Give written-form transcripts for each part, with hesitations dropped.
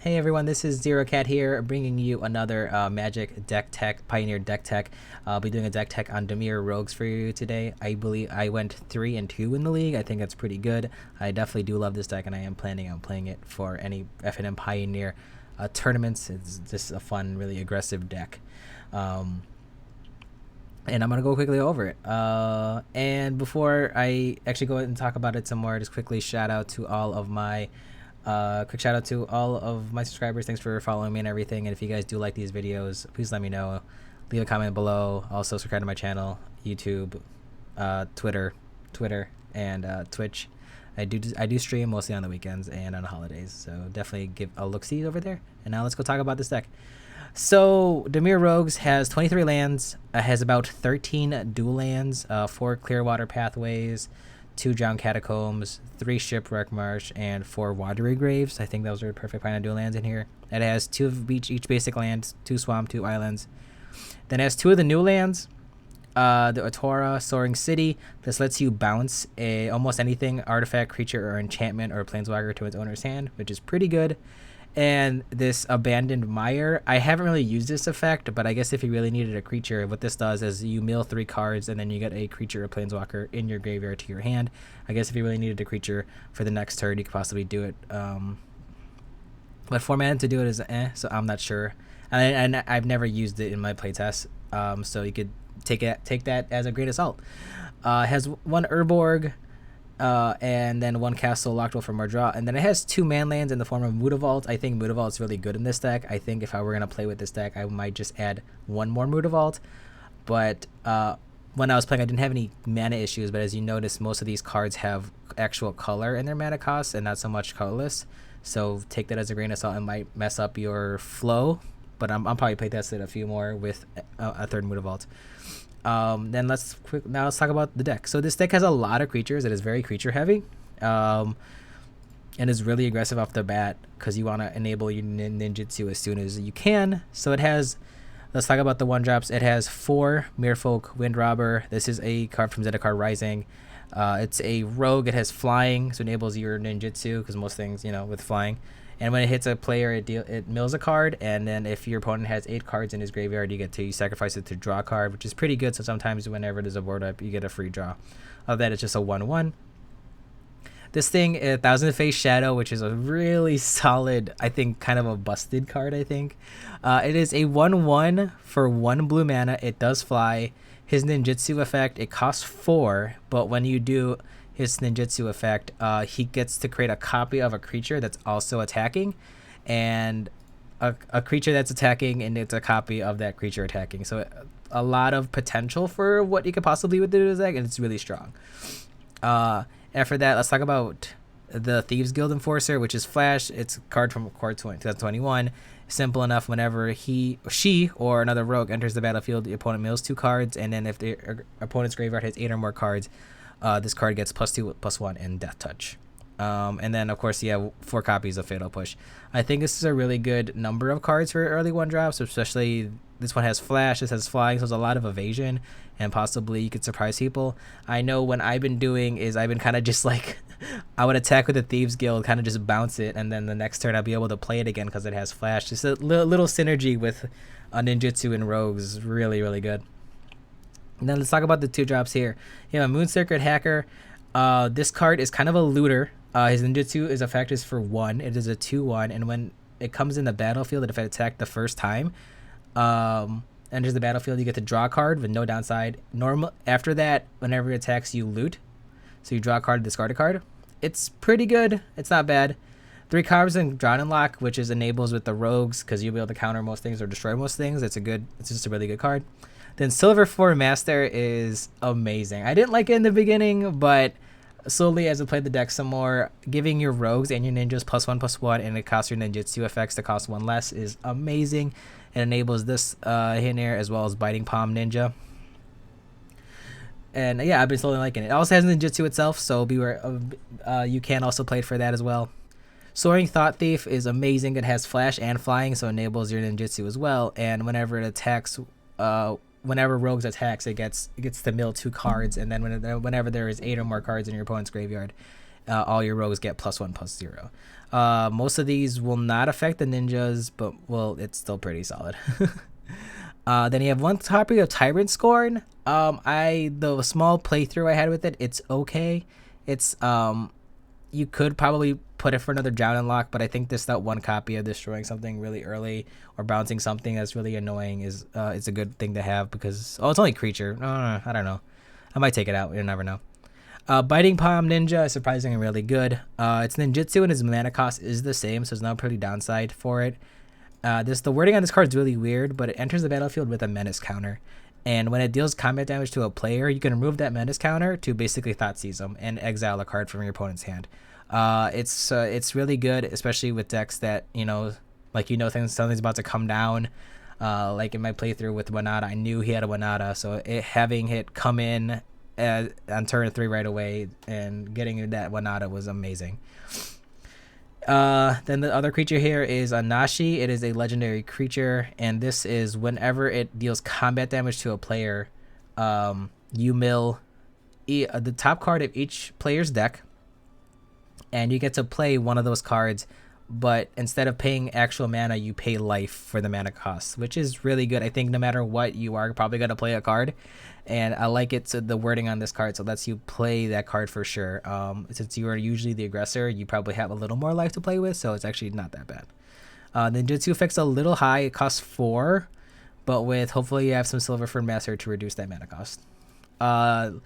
Hey everyone, this is Zero Cat here, bringing you another Magic deck tech, Pioneer deck tech. I'll be doing a deck tech on Dimir Rogues for you today. I believe I went 3-2 in the league. I think that's pretty good. I definitely do love this deck, and I am planning on playing it for any FNM Pioneer tournaments. It's just a fun, really aggressive deck. And I'm going to go quickly over it. And before I actually go ahead and talk about it some more, just quickly shout out to all of my quick shout out to all of my subscribers. Thanks for following me and everything. And if you guys do like these videos, please let me know. Leave a comment below. Also subscribe to my channel, YouTube, Twitter, and Twitch. I do stream mostly on the weekends and on holidays, so definitely give a look-see over there. And now let's go talk about this deck. So Dimir Rogues has 23 lands, has about 13 dual lands, 4 Clearwater Pathways, 2 Drowned Catacombs, 3 Shipwreck Marsh, and 4 Watery Graves. I think those are perfect kind of dual lands in here. It has 2 of each basic land, 2 swamp, 2 islands. Then it has 2 of the new lands, the Otora, Soaring City. This lets you bounce almost anything, artifact, creature, or enchantment, or planeswalker to its owner's hand, which is pretty good. And this Abandoned Mire, I haven't really used this effect, but I guess if you really needed a creature, what this does is you mill 3 cards, and then you get a creature or planeswalker in your graveyard to your hand. I guess if you really needed a creature for the next turn, you could possibly do it. But 4 mana to do it is so I'm not sure. And I've never used it in my playtest, so you could take that as a grain of salt. It has 1 Urborg, and then 1 Castle Locked from our draw, and then it has 2 manlands in the form of Mutavault. I think Mutavault is really good in this deck. I think if I were gonna play with this deck, I might just add 1 more Mutavault. But when I was playing, I didn't have any mana issues. But as you notice, most of these cards have actual color in their mana costs and not so much colorless. So take that as a grain of salt. It might mess up your flow, but I'm probably play tested a few more with a 3rd Mutavault. Then let's talk about the deck. So this deck has a lot of creatures. It is very creature heavy, and is really aggressive off the bat because you want to enable your ninjutsu as soon as you can. So it has, let's talk about the 1-drops. It has 4 Merfolk Windrobber. This is a card from Zendikar Rising. It's a rogue. It has flying, so it enables your ninjutsu because most things, with flying. And when it hits a player, it mills a card, and then if your opponent has 8 cards in his graveyard, you sacrifice it to draw a card, which is pretty good. So sometimes whenever there's a board up, you get a free draw. Other than that, it's just a 1/1. This thing, Thousand Face Shadow, which is a really solid, I think, kind of a busted card, I think. It is a 1/1 for 1 blue mana. It does fly. His ninjutsu effect, it costs 4, but when you do his ninjutsu effect, he gets to create a copy of a creature that's also attacking, and a creature that's attacking, and it's a copy of that creature attacking. So a lot of potential for what you could possibly do with this deck, and it's really strong. After that, let's talk about the Thieves Guild Enforcer, which is Flash. It's a card from 2021. Simple enough. Whenever she or another rogue enters the battlefield, the opponent mills 2 cards, and then if the opponent's graveyard has 8 or more cards, this card gets +2/+1 and Death Touch. And then, of course, you have 4 copies of Fatal Push. I think this is a really good number of cards for early 1-drops, especially this one has Flash, this has Flying, so there's a lot of evasion, and possibly you could surprise people. I know when I've been doing is I've been kind of just like, I would attack with the Thieves Guild, kind of just bounce it, and then the next turn I'll be able to play it again because it has Flash. Just a little synergy with Ninjutsu and Rogues is really, really good. Now let's talk about the 2-drops here. You have a Moon Sacred Hacker. This card is kind of a looter. His ninjutsu effect is for 1. It is a 2/1, and when it comes in the battlefield, if it attacked the first time, enters the battlefield, you get to draw a card with no downside. Normal after that, whenever it attacks, you loot. So you draw a card, discard a card. It's pretty good. It's not bad. 3 cards in Drawn and Lock, which is enables with the rogues because you'll be able to counter most things or destroy most things. It's just a really good card. Then Silver 4 Master is amazing. I didn't like it in the beginning, but slowly as I played the deck some more, giving your rogues and your ninjas +1/+1, and it costs your ninjutsu effects to cost 1 less is amazing. It enables this here as well as Biting Palm Ninja. And yeah, I've been slowly liking it. It also has ninjutsu itself, so beware. You can also play it for that as well. Soaring Thought Thief is amazing. It has Flash and Flying, so it enables your ninjutsu as well. And whenever it attacks, whenever Rogues attacks, it gets to mill 2 cards, and then whenever there is 8 or more cards in your opponent's graveyard, all your rogues get +1/+0. Most of these will not affect the ninjas, but well, it's still pretty solid. Then you have one copy of Tyrant Scorn. The small playthrough I had with it, it's okay. It's you could probably put it for another down unlock, but I think that one copy of destroying something really early or bouncing something that's really annoying is it's a good thing to have because it's only creature. I don't know. I might take it out. You never know. Biting Palm Ninja is surprisingly really good. Its ninjutsu and its mana cost is the same, so there's no pretty downside for it. The wording on this card is really weird, but it enters the battlefield with a menace counter. And when it deals combat damage to a player, you can remove that menace counter to basically Thoughtseize them and exile a card from your opponent's hand. It's really good, especially with decks that something's about to come down. Like in my playthrough with Wanada, I knew he had a Wanada, so having it come in on turn 3 right away and getting that Wanada was amazing. Then the other creature here is a Nashi. It is a legendary creature, and this is whenever it deals combat damage to a player, you mill the top card of each player's deck, and you get to play one of those cards, but instead of paying actual mana, you pay life for the mana cost, which is really good. I think no matter what, you are probably going to play a card, and I like it. So the wording on this card, so it lets you play that card for sure. Since you are usually the aggressor, you probably have a little more life to play with, so it's actually not that bad. The ninjutsu effect's a little high. It costs 4, but with hopefully you have some silver for master to reduce that mana cost. And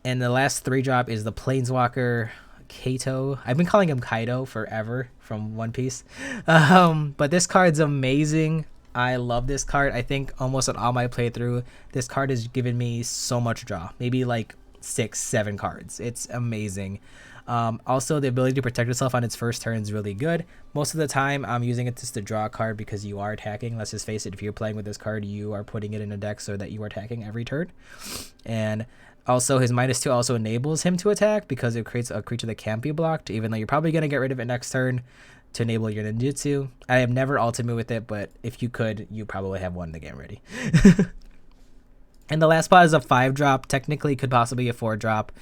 the last 3 drop is the Planeswalker Kaito. I've been calling him Kaido forever from One Piece. But this card's amazing. I love this card. I think almost on all my playthrough, this card has given me so much draw. Maybe like 6-7 cards. It's amazing. Also, the ability to protect itself on its first turn is really good. Most of the time, I'm using it just to draw a card because you are attacking. Let's just face it, if you're playing with this card, you are putting it in a deck so that you are attacking every turn. And also, his -2 also enables him to attack because it creates a creature that can't be blocked, even though you're probably going to get rid of it next turn to enable your ninjutsu. I have never ultimate with it, but if you could, you probably have one to get ready. And the last spot is a 5-drop. Technically, could possibly be a 4-drop.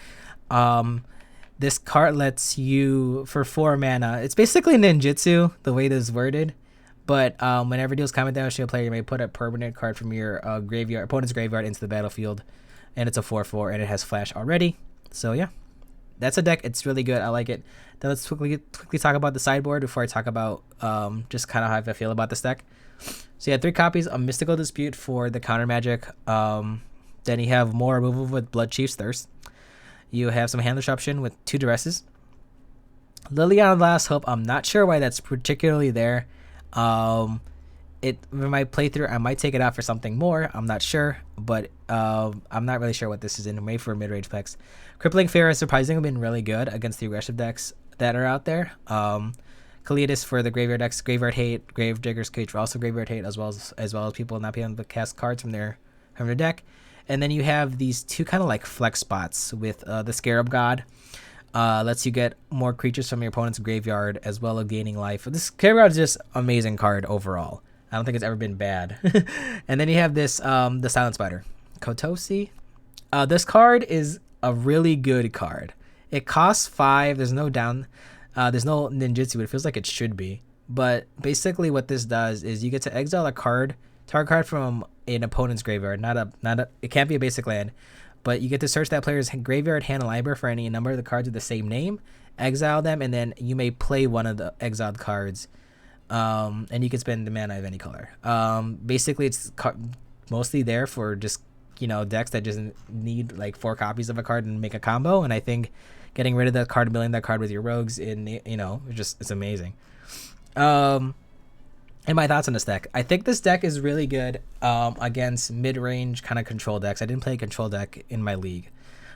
This card lets you, for 4 mana, it's basically ninjutsu, the way this is worded. But whenever it deals combat damage to a player, you may put a permanent card from your opponent's graveyard into the battlefield. And it's a 4/4, and it has flash already. So yeah, that's a deck. It's really good. I like it. Then let's quickly talk about the sideboard before I talk about just kind of how I feel about this deck. So you have 3 copies of Mystical Dispute for the counter magic. Then you have more removal with Bloodchief's Thirst. You have some hand disruption with 2 duresses. Liliana Last Hope. I'm not sure why that's particularly there. In my playthrough, I might take it out for something more. I'm not sure, but I'm not really sure what this is in. Made for mid-range plex. Crippling Fear has surprisingly been really good against the aggressive decks that are out there. Kalidas for the graveyard decks, Graveyard Hate, Gravedigger's Cage for also Graveyard Hate, as well as people not being able to cast cards from their deck. And then you have these 2 kind of like flex spots with the Scarab God. Lets you get more creatures from your opponent's graveyard as well as gaining life. This Scarab God is just amazing card overall. I don't think it's ever been bad. And then you have this, the Silent Spider, Kotosi. This card is a really good card. It costs 5. There's no there's no ninjutsu. It feels like it should be. But basically, what this does is you get to exile a target card from an opponent's graveyard. It can't be a basic land, but you get to search that player's graveyard, hand, and library for any number of the cards with the same name, exile them, and then you may play one of the exiled cards. And you can spend the mana of any color. Basically, it's mostly there for just decks that just need like 4 copies of a card and make a combo. And I think getting rid of that card, milling that card with your rogues, it's amazing. And my thoughts on this deck. I think this deck is really good against mid-range kind of control decks. I didn't play a control deck in my league,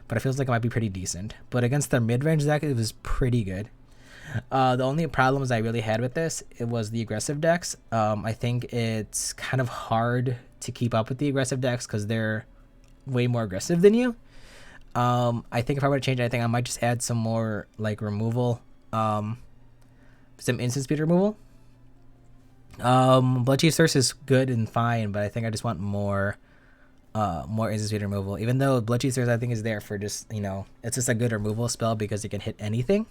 but it feels like it might be pretty decent. But against their mid-range deck, it was pretty good. The only problems I really had with this, it was the aggressive decks. I think it's kind of hard to keep up with the aggressive decks because they're way more aggressive than you. I think if I were to change anything, I might just add some more like removal, some instant speed removal. Bloodchief's Thirst is good and fine, but I think I just want more instant speed removal. Even though Bloodchief's Thirst I think is there for just it's just a good removal spell because it can hit anything.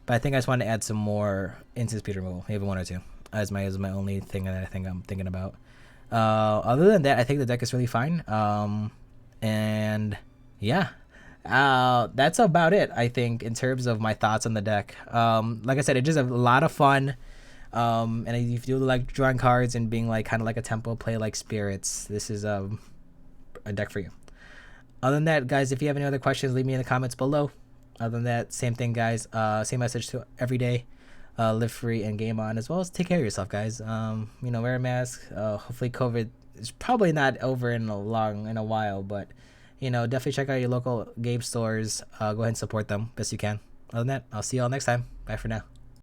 But I think I just want to add some more instant speed removal, maybe one or two, as my only thing that I think I'm thinking about. Other than that, I think the deck is really fine. And yeah, that's about it. I think in terms of my thoughts on the deck. Like I said, it's just a lot of fun. And if you like drawing cards and being like kind of like a tempo play like spirits, this is a deck for you. Other than that, guys, if you have any other questions, leave me in the comments below. Other than that, same thing, guys. Same message to every day. Live free and game on, as well as take care of yourself, guys. Wear a mask. Hopefully COVID is probably not over in a while, but definitely check out your local game stores. Go ahead and support them best you can. Other than that, I'll see you all next time. Bye for now.